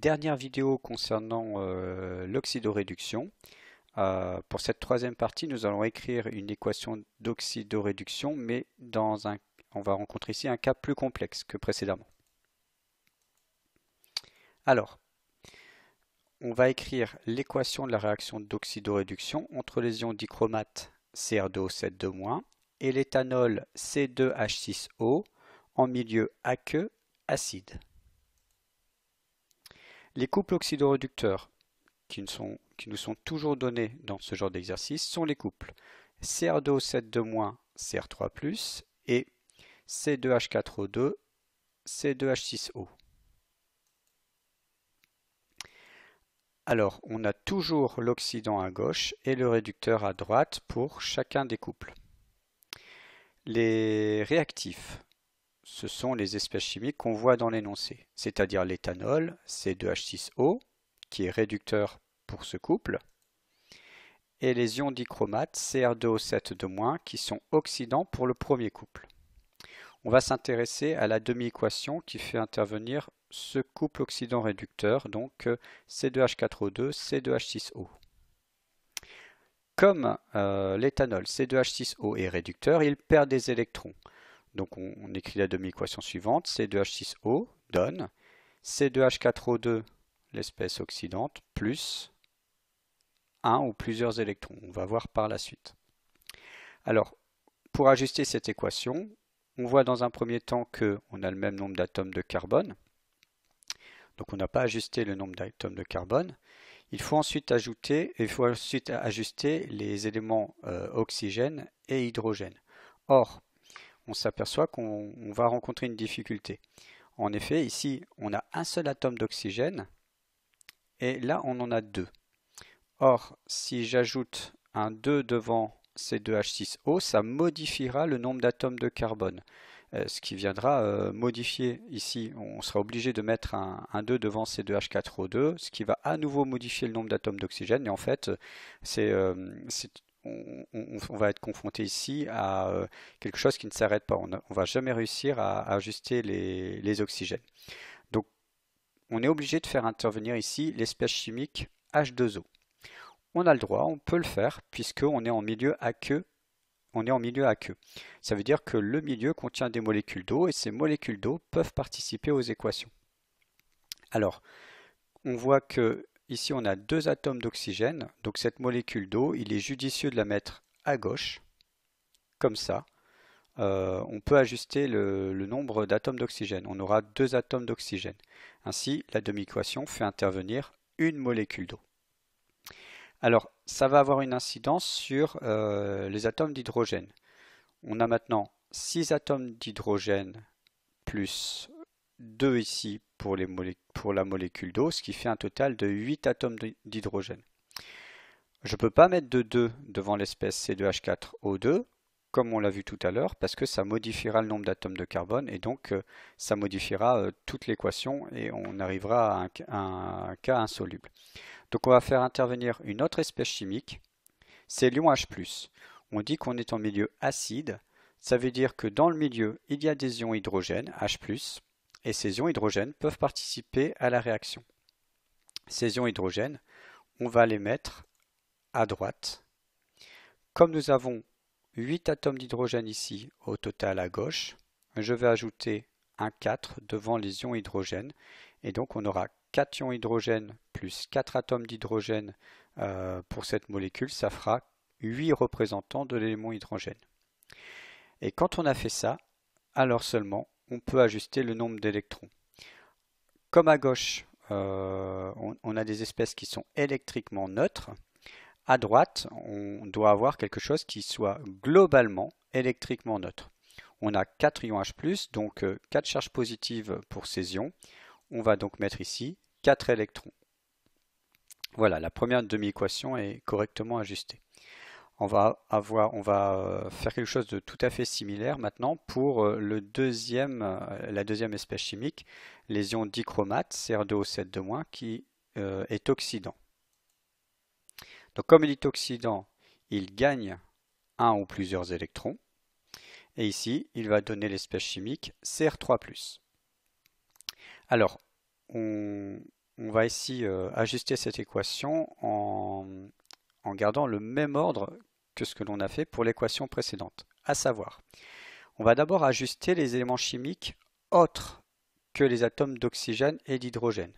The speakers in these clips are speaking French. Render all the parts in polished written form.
Dernière vidéo concernant l'oxydoréduction. Pour cette troisième partie, nous allons écrire une équation d'oxydoréduction, mais on va rencontrer ici un cas plus complexe que précédemment. Alors, on va écrire l'équation de la réaction d'oxydoréduction entre les ions dichromate Cr2O7 et l'éthanol C2H6O en milieu aqueux acide. Les couples oxydoréducteurs qui nous sont toujours donnés dans ce genre d'exercice sont les couples Cr2O7 Cr3+, et C2H4O2 C2H6O. Alors, on a toujours l'oxydant à gauche et le réducteur à droite pour chacun des couples. Les réactifs, ce sont les espèces chimiques qu'on voit dans l'énoncé, c'est-à-dire l'éthanol, C2H6O, qui est réducteur pour ce couple, et les ions dichromates, Cr2O7 qui sont oxydants pour le premier couple. On va s'intéresser à la demi-équation qui fait intervenir ce couple oxydant-réducteur, donc C2H4O2, C2H6O. Comme l'éthanol C2H6O est réducteur, il perd des électrons. Donc on écrit la demi-équation suivante, C2H6O donne C2H4O2, l'espèce oxydante, plus un ou plusieurs électrons. On va voir par la suite. Alors, pour ajuster cette équation, on voit dans un premier temps qu'on a le même nombre d'atomes de carbone. Donc on n'a pas ajusté le nombre d'atomes de carbone. Il faut ensuite ajuster les éléments oxygène et hydrogène. Or, on s'aperçoit qu'on va rencontrer une difficulté. En effet, ici, on a un seul atome d'oxygène et là, on en a deux. Or, si j'ajoute un 2 devant C2H6O, ça modifiera le nombre d'atomes de carbone. Ce qui viendra modifier ici, on sera obligé de mettre un 2 devant C2H4O2, ce qui va à nouveau modifier le nombre d'atomes d'oxygène. Et en fait, on va être confronté ici à quelque chose qui ne s'arrête pas. On ne va jamais réussir à ajuster les oxygènes. Donc, on est obligé de faire intervenir ici l'espèce chimique H2O. On a le droit, on peut le faire, puisqu'on est en milieu aqueux. Ça veut dire que le milieu contient des molécules d'eau et ces molécules d'eau peuvent participer aux équations. Alors, on voit que ici on a deux atomes d'oxygène, donc cette molécule d'eau, il est judicieux de la mettre à gauche, comme ça. On peut ajuster le nombre d'atomes d'oxygène. On aura deux atomes d'oxygène. Ainsi, la demi-équation fait intervenir une molécule d'eau. Alors, ça va avoir une incidence sur les atomes d'hydrogène. On a maintenant 6 atomes d'hydrogène plus 2 ici pour la molécule d'eau, ce qui fait un total de 8 atomes d'hydrogène. Je ne peux pas mettre de 2 devant l'espèce C2H4O2, comme on l'a vu tout à l'heure, parce que ça modifiera le nombre d'atomes de carbone et donc ça modifiera toute l'équation et on arrivera à un cas insoluble. Donc on va faire intervenir une autre espèce chimique, c'est l'ion H+. On dit qu'on est en milieu acide, ça veut dire que dans le milieu, il y a des ions hydrogène, H+, et ces ions hydrogène peuvent participer à la réaction. Ces ions hydrogène, on va les mettre à droite. Comme nous avons 8 atomes d'hydrogène ici au total à gauche, je vais ajouter un 4 devant les ions hydrogène, et donc on aura 4 ions hydrogène plus 4 atomes d'hydrogène pour cette molécule, ça fera 8 représentants de l'élément hydrogène. Et quand on a fait ça, alors seulement on peut ajuster le nombre d'électrons. Comme à gauche, on a des espèces qui sont électriquement neutres, à droite, on doit avoir quelque chose qui soit globalement électriquement neutre. On a 4 ions H+, donc 4 charges positives pour ces ions. On va donc mettre ici 4 électrons. Voilà, la première demi-équation est correctement ajustée. On va faire quelque chose de tout à fait similaire maintenant pour la deuxième espèce chimique, les ions dichromate, Cr2O7 qui est oxydant. Donc comme il est oxydant, il gagne un ou plusieurs électrons. Et ici, il va donner l'espèce chimique Cr3+. Alors, on on va ici ajuster cette équation en gardant le même ordre que ce que l'on a fait pour l'équation précédente. À savoir, on va d'abord ajuster les éléments chimiques autres que les atomes d'oxygène et d'hydrogène.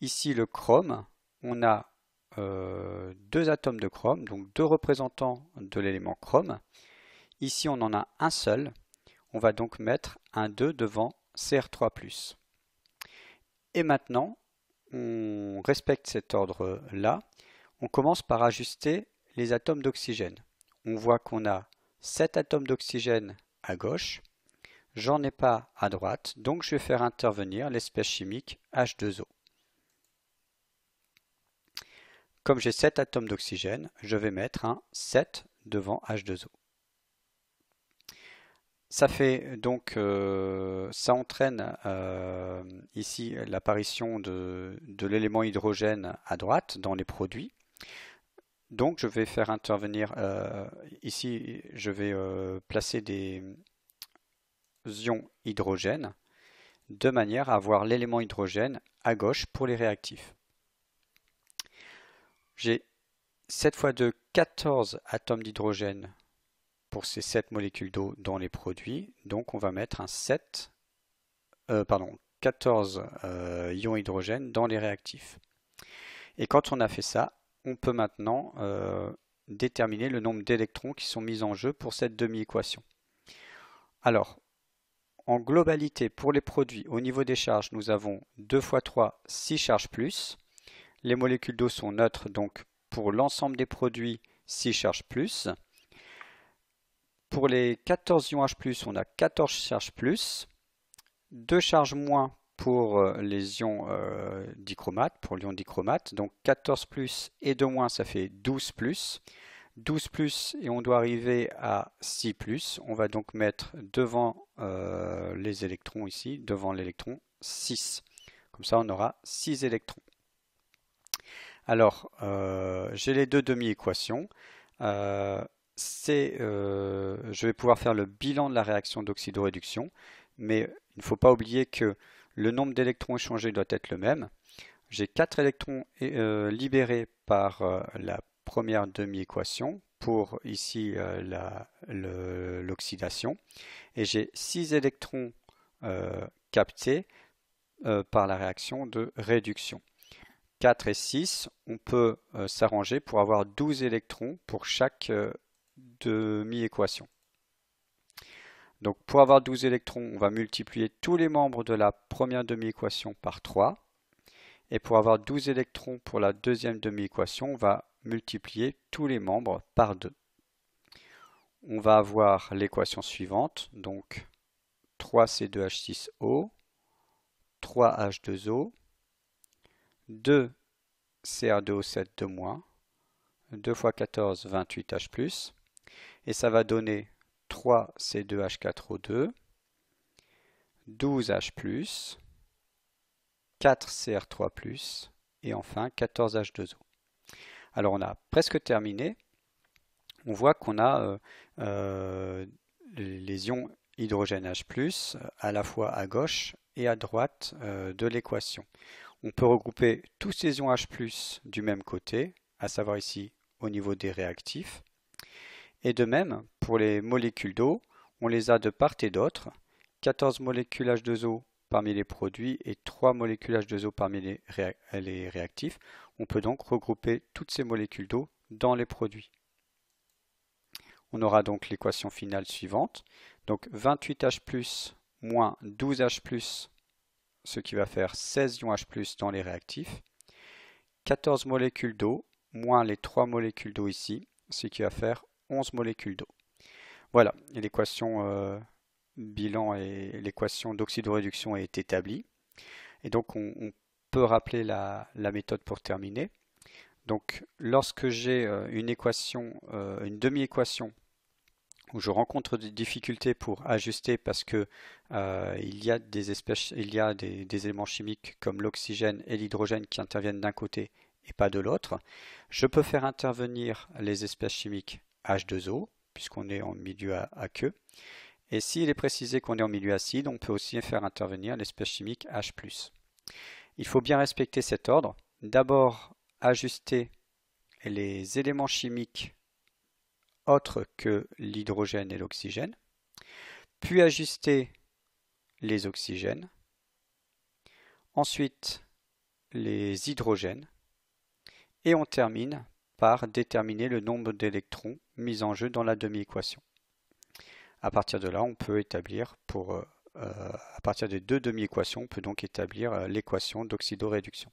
Ici, le chrome, on a deux atomes de chrome, donc deux représentants de l'élément chrome. Ici, on en a un seul. On va donc mettre un 2 devant Cr3+. Et maintenant, on respecte cet ordre-là. On commence par ajuster les atomes d'oxygène. On voit qu'on a 7 atomes d'oxygène à gauche. J'en ai pas à droite, donc je vais faire intervenir l'espèce chimique H2O. Comme j'ai 7 atomes d'oxygène, je vais mettre un 7 devant H2O. Ça fait donc, ça entraîne ici l'apparition de l'élément hydrogène à droite dans les produits. Donc je vais faire intervenir, ici je vais placer des ions hydrogène de manière à avoir l'élément hydrogène à gauche pour les réactifs. J'ai 7 fois 2, 14 atomes d'hydrogène pour ces 7 molécules d'eau dans les produits. Donc on va mettre un 14 ions hydrogène dans les réactifs. Et quand on a fait ça, on peut maintenant déterminer le nombre d'électrons qui sont mis en jeu pour cette demi-équation. Alors, en globalité, pour les produits, au niveau des charges, nous avons 2 fois 3, 6 charges plus. Les molécules d'eau sont neutres, donc pour l'ensemble des produits, 6 charges plus. Pour les 14 ions H+, on a 14 charges plus, 2 charges moins pour les ions dichromates, pour l'ion dichromate. Donc 14 plus et 2 moins, ça fait 12 plus. 12 plus et on doit arriver à 6 plus. On va donc mettre devant les électrons ici, devant l'électron 6. Comme ça, on aura 6 électrons. Alors, j'ai les deux demi-équations. Je vais pouvoir faire le bilan de la réaction d'oxydoréduction, mais il ne faut pas oublier que le nombre d'électrons échangés doit être le même. J'ai 4 électrons libérés par la première demi-équation pour ici l'oxydation, et j'ai 6 électrons captés par la réaction de réduction. 4 et 6, on peut s'arranger pour avoir 12 électrons pour chaque demi-équation. Donc pour avoir 12 électrons, on va multiplier tous les membres de la première demi-équation par 3. Et pour avoir 12 électrons pour la deuxième demi-équation, on va multiplier tous les membres par 2. On va avoir l'équation suivante, donc 3C2H6O, 3H2O, 2 Cr2O7 2-, 2 x 14, 28H+, et ça va donner 3 C2H4O2, 12 H+, 4 Cr3+, et enfin 14 H2O. Alors on a presque terminé. On voit qu'on a les ions hydrogène H+, à la fois à gauche et à droite de l'équation. On peut regrouper tous ces ions H+ du même côté, à savoir ici au niveau des réactifs. Et de même, pour les molécules d'eau, on les a de part et d'autre. 14 molécules H2O parmi les produits et 3 molécules H2O parmi les réactifs. On peut donc regrouper toutes ces molécules d'eau dans les produits. On aura donc l'équation finale suivante. Donc 28H+ moins 12H+, ce qui va faire 16 ions H+ dans les réactifs. 14 molécules d'eau moins les 3 molécules d'eau ici, ce qui va faire 11 molécules d'eau. Voilà, l'équation bilan et l'équation d'oxydoréduction est établie. Et donc on peut rappeler la méthode pour terminer. Donc lorsque j'ai une demi-équation où je rencontre des difficultés pour ajuster parce que il y a des éléments chimiques comme l'oxygène et l'hydrogène qui interviennent d'un côté et pas de l'autre, je peux faire intervenir les espèces chimiques H2O, puisqu'on est en milieu aqueux. Et s'il est précisé qu'on est en milieu acide, on peut aussi faire intervenir l'espèce chimique H+. Il faut bien respecter cet ordre. D'abord, ajuster les éléments chimiques autres que l'hydrogène et l'oxygène, puis ajuster les oxygènes, ensuite les hydrogènes, et on termine par déterminer le nombre d'électrons mis en jeu dans la demi-équation. À partir de là, on peut établir, à partir des deux demi-équations, on peut donc établir l'équation d'oxydoréduction.